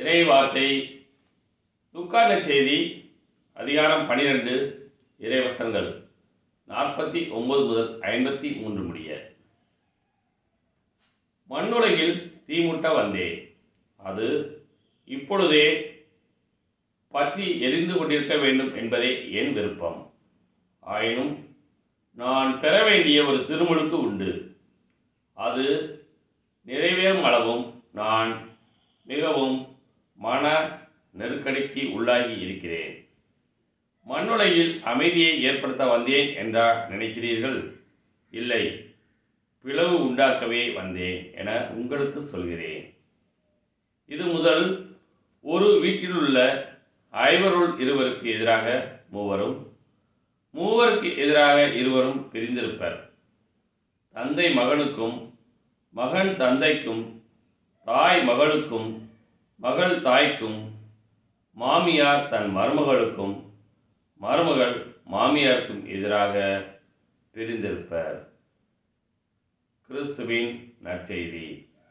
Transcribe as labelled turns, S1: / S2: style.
S1: இறைவார்த்தை லூக்கா செய்தி அதிகாரம் 12 இறைவசனங்கள் 49 முதல் 53 முடிய. மண்ணுலகில் தீமூட்ட வந்தேன், அது இப்பொழுதே பற்றி எரிந்து கொண்டிருக்க வேண்டும் என்பதே என் விருப்பம். ஆயினும் நான் பெற வேண்டிய ஒரு திருமுழுக்கு உண்டு. அது நிறைவேறும் அளவும் நான் மிகவும் மன நெருக்கடிக்கு உள்ளாகி இருக்கிறேன். மண்ணுலகில் அமைதியை ஏற்படுத்த வந்தேன் என்றா நினைக்கிறீர்கள்? இல்லை, பிளவு உண்டாக்கவே வந்தேன் என உங்களுக்கு சொல்கிறேன். இது முதல் ஒரு வீட்டிலுள்ள 5 இருவருக்கு எதிராக மூவரும், மூவருக்கு எதிராக இருவரும் பிரிந்திருப்பர். தந்தை மகனுக்கும், மகன் தந்தைக்கும், தாய் மகளுக்கும், மகள் தாய்க்கும், மாமியார் தன் மருமகளுக்கும், மருமகள் மாமியாருக்கும் எதிராக பிரிந்திருப்பர். கிறிஸ்துவின் நற்செய்தி.